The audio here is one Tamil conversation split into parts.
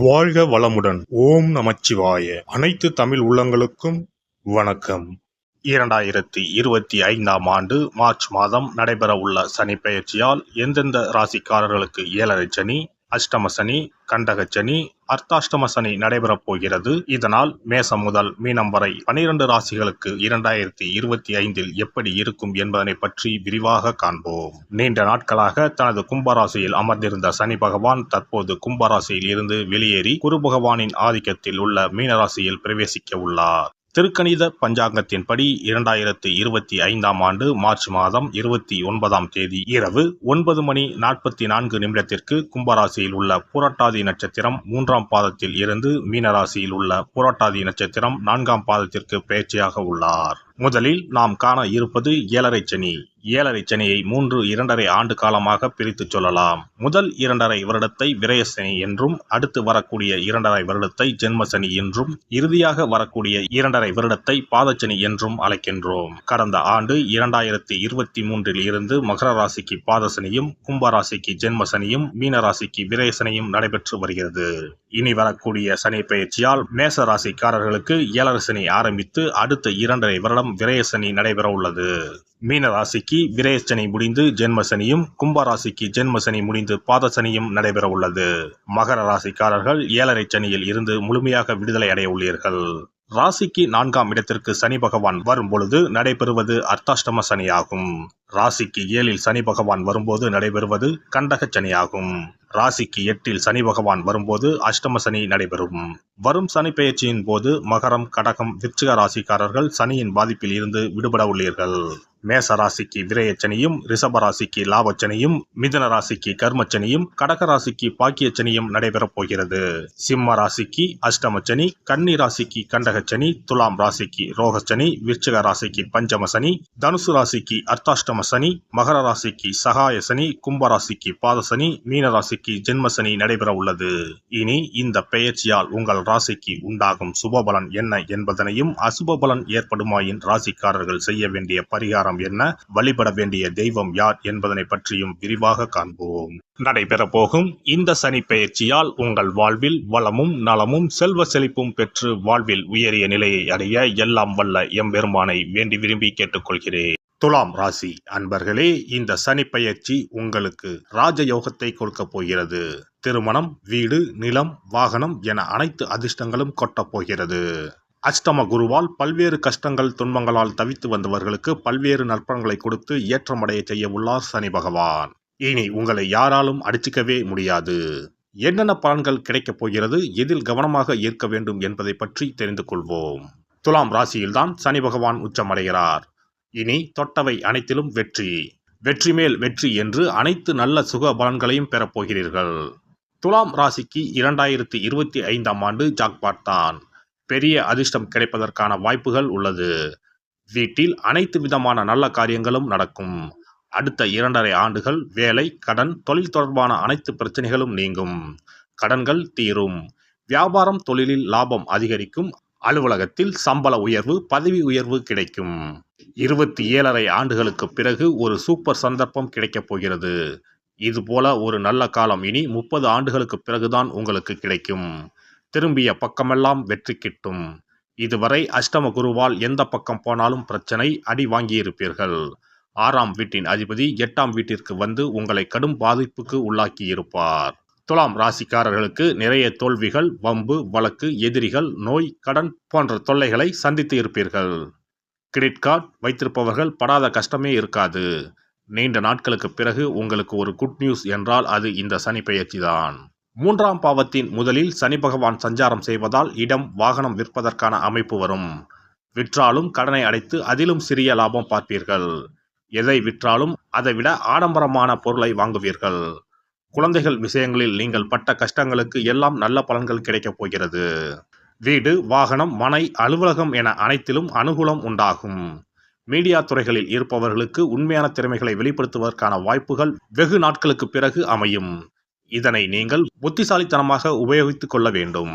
வாழ்க வளமுடன். ஓம் நமச்சிவாய. அனைத்து தமிழ் உள்ளங்களுக்கும் வணக்கம். 2025ஆம் ஆண்டு மார்ச் மாதம் நடைபெறவுள்ள சனி பெயர்ச்சியால் எந்தெந்த ராசிக்காரர்களுக்கு 7.5 சனி, அஷ்டம சனி, கண்டக சனி, அர்த்தாஷ்டம சனி நடைபெறப் போகிறது. இதனால் மேசம் முதல் மீனம் வரை 12 ராசிகளுக்கு 2025இல் எப்படி இருக்கும் என்பதனை பற்றி விரிவாக காண்போம். நீண்ட நாட்களாக தனது கும்பராசியில் அமர்ந்திருந்த சனி பகவான் தற்போது கும்பராசியில் இருந்து வெளியேறி குரு பகவானின் ஆதிக்கத்தில் உள்ள மீனராசியில் பிரவேசிக்க உள்ளார். திருக்கணித பஞ்சாங்கத்தின்படி 2025ஆம் ஆண்டு மார்ச் மாதம் 29ஆம் தேதி இரவு 9:44 கும்பராசியில் உள்ள புரட்டாதி நட்சத்திரம் 3ஆம் பாதத்தில் இருந்து மீனராசியில் உள்ள புரட்டாதி நட்சத்திரம் 4ஆம் பாதத்திற்கு பெயர்ச்சியாக உள்ளார். முதலில் நாம் காண இருப்பது 7.5 சனி. 7.5 சனியை 2.5 ஆண்டு காலமாக பிரித்து சொல்லலாம். முதல் 2.5 வருடத்தை விரயசனி என்றும், அடுத்து வரக்கூடிய 2.5 வருடத்தை ஜென்மசனி என்றும், இறுதியாக வரக்கூடிய 2.5 வருடத்தை பாதச்சனி என்றும் அழைக்கின்றோம். கடந்த ஆண்டு 2023இல் இருந்து மகர ராசிக்கு பாதசனியும், கும்பராசிக்கு ஜென்மசனியும், மீனராசிக்கு விரயசனியும் நடைபெற்று வருகிறது. இனி வரக்கூடிய சனி பெயர்ச்சியால் மேச ராசிக்காரர்களுக்கு 7.5 சனி ஆரம்பித்து அடுத்த 2.5 வருடம் விரயசனி நடைபெற உள்ளது. மீன ராசிக்கு விரயசனி முடிந்து ஜென்மசனியும், கும்பராசிக்கு ஜென்மசனி முடிந்து பாதசனியும் நடைபெற உள்ளது. மகர ராசிக்காரர்கள் 7.5 சனியில் இருந்து முழுமையாக விடுதலை அடைய உள்ளீர்கள். ராசிக்கு 4ஆம் இடத்திற்கு சனி பகவான் வரும் பொழுது நடைபெறுவது அர்த்தாஷ்டம சனியாகும். ராசிக்கு 7இல் சனி பகவான் வரும்போது நடைபெறுவது கண்டக சனியாகும். ராசிக்கு 8இல் சனி பகவான் வரும்போது அஷ்டம சனி நடைபெறும். வரும் சனி பெயர்ச்சியின் போது மகரம், கடகம், விருச்சிக ராசிக்காரர்கள் சனியின் பாதிப்பில் இருந்து விடுபட உள்ளீர்கள். மேச ராசிக்கு விரயச்சனியும், ரிஷப ராசிக்கு லாபச்சனியும், மிதுன ராசிக்கு கர்மச்சனியும், கடக ராசிக்கு பாக்கியச்சனியும் நடைபெறப் போகிறது. சிம்ம ராசிக்கு அஷ்டமச்சனி, கன்னி ராசிக்கு கண்டகச்சனி, துலாம் ராசிக்கு ரோகச்சனி, விருச்சிக ராசிக்கு பஞ்சமசனி, தனுசு ராசிக்கு அர்த்தாஷ்டம சனி, மகர ராசிக்கு சகாய சனி, கும்பராசிக்கு பாதசனி, மீன ராசிக்கு ஜென்மசனி நடைபெற உள்ளது. இனி இந்த பெயர்ச்சியால் உங்கள் ராசிக்கு உண்டாகும் சுபபலன் என்ன என்பதனையும், அசுபபலன் ஏற்படுமாயின் ராசிக்காரர்கள் செய்ய வேண்டிய பரிகாரம் என்ன, வழிபட வேண்டிய தெய்வம் யார் என்பதனை பற்றியும் விரிவாக காண்போம். நடைபெற போகும் இந்த சனி பெயர்ச்சியால் உங்கள் வாழ்வில் வளமும் நலமும் செல்வ செழிப்பும் பெற்று வாழ்வில் உயரிய நிலையை அடைய எல்லாம் வல்ல எம்பெருமானை வேண்டி விரும்பி கேட்டுக்கொள்கிறேன். துலாம் ராசி அன்பர்களே, இந்த சனி பெயர்ச்சி உங்களுக்கு ராஜயோகத்தை கொடுக்க போகிறது. திருமணம், வீடு, நிலம், வாகனம் என அனைத்து அதிர்ஷ்டங்களும் கொட்டப் போகிறது. அஷ்டம குருவால் பல்வேறு கஷ்டங்கள் துன்பங்களால் தவித்து வந்தவர்களுக்கு பல்வேறு நற்பலன்களை கொடுத்து ஏற்றமடைய செய்ய உள்ளார் சனி பகவான். இனி உங்களை யாராலும் அடிச்சுக்கவே முடியாது. என்னென்ன பலன்கள் கிடைக்கப் போகிறது, எதில் கவனமாக இருக்க வேண்டும் என்பதை பற்றி தெரிந்து கொள்வோம். துலாம் ராசியில்தான் சனி பகவான் உச்சமடைகிறார். இனி தொட்டவை அனைத்திலும் வெற்றி, வெற்றி மேல் வெற்றி என்று அனைத்து நல்ல சுக பலன்களையும் பெறப்போகிறீர்கள். துலாம் ராசிக்கு 2025ஆம் ஆண்டு ஜாக்பாட் தான். பெரிய அதிர்ஷ்டம் கிடைப்பதற்கான வாய்ப்புகள் உள்ளது. வீட்டில் அனைத்து விதமான நல்ல காரியங்களும் நடக்கும். அடுத்த 2.5 ஆண்டுகள் வேலை, கடன், தொழில் தொடர்பான அனைத்து பிரச்சனைகளும் நீங்கும். கடன்கள் தீரும். வியாபாரம், தொழிலில் லாபம் அதிகரிக்கும். அலுவலகத்தில் சம்பள உயர்வு, பதவி உயர்வு கிடைக்கும். 27.5 ஆண்டுகளுக்கு பிறகு ஒரு சூப்பர் சந்தர்ப்பம் கிடைக்கப் போகிறது. இதுபோல ஒரு நல்ல காலம் இனி 30 ஆண்டுகளுக்கு பிறகுதான் உங்களுக்கு கிடைக்கும். திரும்பிய பக்கமெல்லாம் வெற்றி கிட்டும். இதுவரை அஷ்டம குருவால் எந்த பக்கம் போனாலும் பிரச்சனை, அடி வாங்கியிருப்பீர்கள். 6ஆம் வீட்டின் அதிபதி 8ஆம் வீட்டிற்கு வந்து உங்களை கடும் பாதிப்புக்கு உள்ளாக்கி இருப்பார். துலாம் ராசிக்காரர்களுக்கு நிறைய தோல்விகள், வம்பு, வழக்கு, எதிரிகள், நோய், கடன் போன்ற தொல்லைகளை சந்தித்து இருப்பீர்கள். கிரெடிட் கார்டு வைத்திருப்பவர்கள் படாத கஷ்டமே இருக்காது. நீண்ட நாட்களுக்கு பிறகு உங்களுக்கு ஒரு குட் நியூஸ் என்றால் அது இந்த சனி பெயர்ச்சி தான். 3ஆம் பாவத்தின் முதலில் சனி பகவான் சஞ்சாரம் செய்வதால் இடம், வாகனம் விற்பதற்கான அமைப்பு வரும். விற்றாலும் கடனை அடைத்து அதிலும் சிறிய லாபம் பார்ப்பீர்கள். எதை விற்றாலும் அதைவிட ஆடம்பரமான பொருளை வாங்குவீர்கள். குழந்தைகள் விஷயங்களில் நீங்கள் பட்ட கஷ்டங்களுக்கு எல்லாம் நல்ல பலன்கள் கிடைக்கப் போகிறது. வீடு, வாகனம், மனை, அலுவலகம் என அனைத்திலும் அனுகூலம் உண்டாகும். மீடியா துறைகளில் இருப்பவர்களுக்கு உண்மையான திறமைகளை வெளிப்படுத்துவதற்கான வாய்ப்புகள் வெகு நாட்களுக்கு பிறகு அமையும். இதனை நீங்கள் புத்திசாலித்தனமாக உபயோகித்துக் கொள்ள வேண்டும்.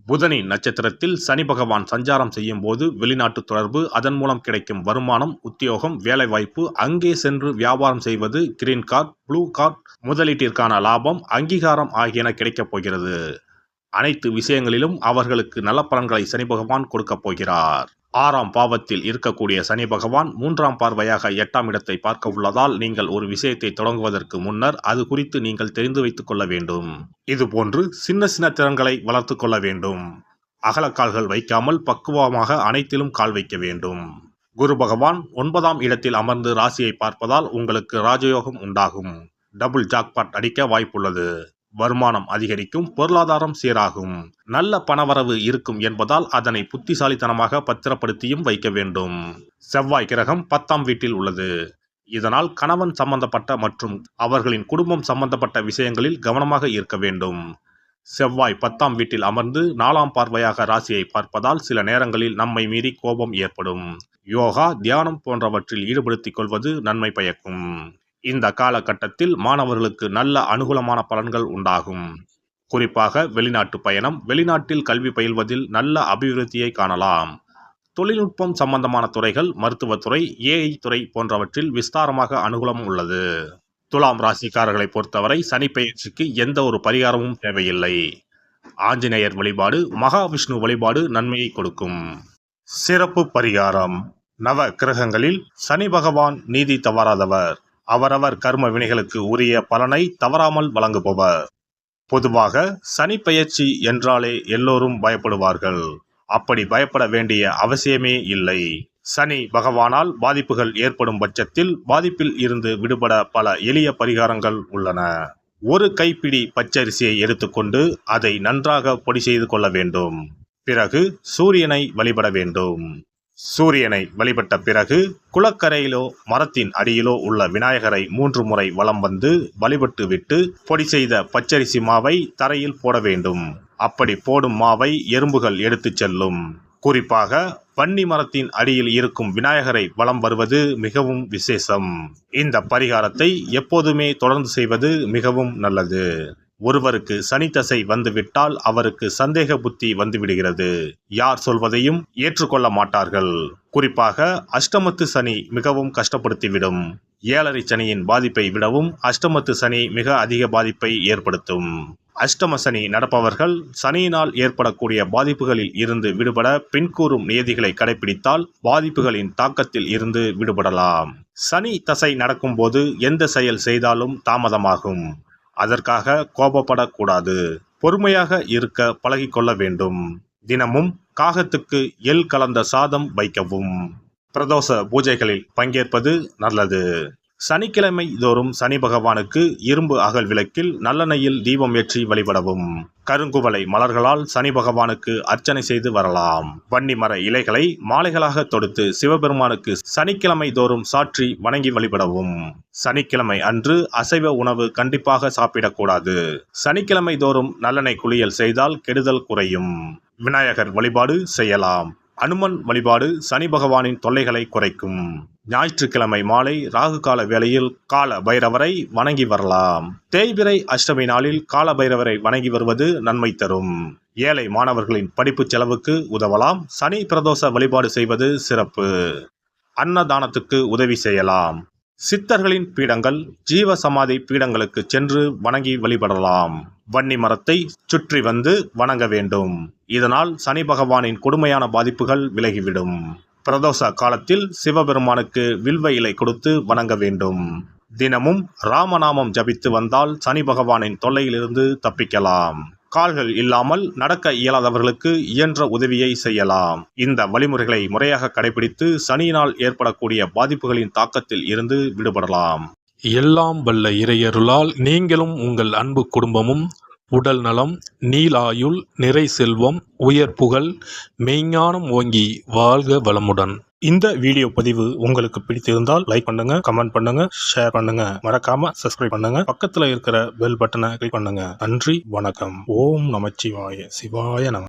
புதனின் நட்சத்திரத்தில் சனி பகவான் சஞ்சாரம் செய்யும் போது வெளிநாட்டு தொடர்பு, அதன் மூலம் கிடைக்கும் வருமானம், உத்தியோகம், வேலைவாய்ப்பு, அங்கே சென்று வியாபாரம் செய்வது, கிரீன் கார்டு, ப்ளூ கார்டு, முதலீட்டிற்கான லாபம், அங்கீகாரம் ஆகியன கிடைக்கப் போகிறது. அனைத்து விஷயங்களிலும் அவர்களுக்கு நல்ல பலன்களை சனி பகவான் கொடுக்கப் போகிறார். 6ஆம் பாவத்தில் இருக்கக்கூடிய சனி பகவான் 3ஆம் பார்வையாக 8ஆம் இடத்தை பார்க்க உள்ளதால் நீங்கள் ஒரு விஷயத்தை தொடங்குவதற்கு முன்னர் அது குறித்து நீங்கள் தெரிந்து வைத்துக் கொள்ள வேண்டும். இதுபோன்று சின்ன சின்ன திறன்களை வளர்த்து கொள்ள வேண்டும். அகலக்கால்கள் வைக்காமல் பக்குவமாக அனைத்திலும் கால் வைக்க வேண்டும். குரு பகவான் 9ஆம் இடத்தில் அமர்ந்து ராசியை பார்ப்பதால் உங்களுக்கு ராஜயோகம் உண்டாகும். டபுள் ஜாக்பாட் அடிக்க வாய்ப்புள்ளது. வருமானம் அதிகரிக்கும், பொருளாதாரம் சீராகும், நல்ல பணவரவு இருக்கும் என்பதால் அதனை புத்திசாலித்தனமாக பத்திரப்படுத்தியும் வைக்க வேண்டும். செவ்வாய் கிரகம் 10ஆம் வீட்டில் உள்ளது. இதனால் கணவன் சம்பந்தப்பட்ட மற்றும் அவர்களின் குடும்பம் சம்பந்தப்பட்ட விஷயங்களில் கவனமாக இருக்க வேண்டும். செவ்வாய் 10ஆம் வீட்டில் அமர்ந்து 4ஆம் பார்வையாக ராசியை பார்ப்பதால் சில நேரங்களில் நம்மை மீறி கோபம் ஏற்படும். யோகா, தியானம் போன்றவற்றில் ஈடுபடுத்திக் கொள்வது நன்மை பயக்கும். இந்த காலகட்டத்தில் மாணவர்களுக்கு நல்ல அனுகூலமான பலன்கள் உண்டாகும். குறிப்பாக வெளிநாட்டு பயணம், வெளிநாட்டில் கல்வி பயில்வதில் நல்ல அபிவிருத்தியை காணலாம். தொழில்நுட்பம் சம்பந்தமான துறைகள், மருத்துவத்துறை, ஏஐ துறை போன்றவற்றில் விஸ்தாரமாக அனுகூலம் உள்ளது. துலாம் ராசிக்காரர்களை பொறுத்தவரை சனி பெயர்ச்சிக்கு எந்த ஒரு பரிகாரமும் தேவையில்லை. ஆஞ்சநேயர் வழிபாடு, மகாவிஷ்ணு வழிபாடு நன்மையை கொடுக்கும். சிறப்பு பரிகாரம். நவ கிரகங்களில் சனி பகவான் நீதி தவறாதவர். அவரவர் கர்ம வினைகளுக்கு உரிய பலனை தவறாமல் வழங்குபவர். பொதுவாக சனி பெயர்ச்சி என்றாலே எல்லோரும் பயப்படுவார்கள். அப்படி பயப்பட வேண்டிய அவசியமே இல்லை. சனி பகவானால் பாதிப்புகள் ஏற்படும் பட்சத்தில் பாதிப்பில் இருந்து விடுபட பல எளிய பரிகாரங்கள் உள்ளன. ஒரு கைப்பிடி பச்சரிசியை எடுத்துக்கொண்டு அதை நன்றாக பொடி செய்து கொள்ள வேண்டும். பிறகு சூரியனை வழிபட வேண்டும். சூரியனை வழிபட்ட பிறகு குளக்கரையிலோ மரத்தின் அடியிலோ உள்ள விநாயகரை 3 முறை வலம் வந்து வழிபட்டு விட்டு பொடி செய்த பச்சரிசி மாவை தரையில் போட வேண்டும். அப்படி போடும் மாவை எறும்புகள் எடுத்துச் செல்லும். குறிப்பாக வன்னி மரத்தின் அடியில் இருக்கும் விநாயகரை வலம் வருவது மிகவும் விசேஷம். இந்த பரிகாரத்தை எப்போதுமே தொடர்ந்து செய்வது மிகவும் நல்லது. ஒருவருக்கு சனி தசை வந்துவிட்டால் அவருக்கு சந்தேக புத்தி வந்துவிடுகிறது. யார் சொல்வதையும் ஏற்றுக்கொள்ள மாட்டார்கள். குறிப்பாக அஷ்டமத்து சனி மிகவும் கஷ்டப்படுத்திவிடும். 7.5 சனியின் பாதிப்பை விடவும் அஷ்டமத்து சனி மிக அதிக பாதிப்பை ஏற்படுத்தும். அஷ்டம சனி நடப்பவர்கள் சனியினால் ஏற்படக்கூடிய பாதிப்புகளில் இருந்து விடுபட பின்கூறும் நியதிகளை கடைபிடித்தால் பாதிப்புகளின் தாக்கத்தில் இருந்து விடுபடலாம். சனி தசை நடக்கும்போது எந்த செயல் செய்தாலும் தாமதமாகும். அதற்காக கோபப்படக்கூடாது. பொறுமையாக இருக்க பழகிக்கொள்ள வேண்டும். தினமும் காகத்துக்கு எள் கலந்த சாதம் வைக்கவும். பிரதோஷ பூஜைகளில் பங்கேற்பது நல்லது. சனிக்கிழமை தோறும் சனி பகவானுக்கு இரும்பு அகல் விளக்கில் நல்லெண்ணெயில் தீபம் ஏற்றி வழிபடவும். கருங்குவளை மலர்களால் சனி பகவானுக்கு அர்ச்சனை செய்து வரலாம். வன்னி மர இலைகளை மாலைகளாக தொடுத்து சிவபெருமானுக்கு சனிக்கிழமை தோறும் சாற்றி வணங்கி வழிபடவும். சனிக்கிழமை அன்று அசைவ உணவு கண்டிப்பாக சாப்பிடக்கூடாது. சனிக்கிழமை தோறும் நல்லெண்ணெய் குளியல் செய்தால் கெடுதல் குறையும். விநாயகர் வழிபாடு செய்யலாம். அனுமன் வழிபாடு சனி பகவானின் தொல்லைகளை குறைக்கும். ஞாயிற்றுக்கிழமை மாலை ராகு கால வேளையில் கால பைரவரை வணங்கி வரலாம். தேய்பிறை அஷ்டமி நாளில் கால பைரவரை வணங்கி வருவது நன்மை தரும். ஏழை மாணவர்களின் படிப்பு செலவுக்கு உதவலாம். சனி பிரதோஷ வழிபாடு செய்வது சிறப்பு. அன்னதானத்துக்கு உதவி செய்யலாம். சித்தர்களின் பீடங்கள், ஜீவ சமாதி பீடங்களுக்கு சென்று வணங்கி வழிபடலாம். வன்னி மரத்தை சுற்றி வந்து வணங்க வேண்டும். இதனால் சனி பகவானின் கொடுமையான பாதிப்புகள் விலகிவிடும். பிரதோஷ காலத்தில் சிவபெருமானுக்கு வில்வ இலை கொடுத்து வணங்க வேண்டும். தினமும் ராமநாமம் ஜபித்து வந்தால் சனி பகவானின் தொல்லையிலிருந்து தப்பிக்கலாம். கால்கள் இல்லாமல் நடக்க இயலாதவர்களுக்கு இயன்ற உதவியை செய்யலாம். இந்த வழிமுறைகளை முறையாக கடைபிடித்து சனியினால் ஏற்படக்கூடிய பாதிப்புகளின் தாக்கத்தில் இருந்து விடுபடலாம். எல்லாம் வல்ல இறையருளால் நீங்களும் உங்கள் அன்பு குடும்பமும் உடல் நலம், நீலாயுள், நிறை செல்வம், உயர் புகழ், மெய்ஞானம் ஓங்கி வாழ்க வளமுடன். இந்த வீடியோ பதிவு உங்களுக்கு பிடித்திருந்தால் லைக் பண்ணுங்க, கமெண்ட் பண்ணுங்க, ஷேர் பண்ணுங்க, மறக்காம சப்ஸ்கிரைப் பண்ணுங்க, பக்கத்துல இருக்கிற பெல் பட்டனை கிளிக் பண்ணுங்க. நன்றி, வணக்கம். ஓம் நமச்சிவாய. சிவாய நம.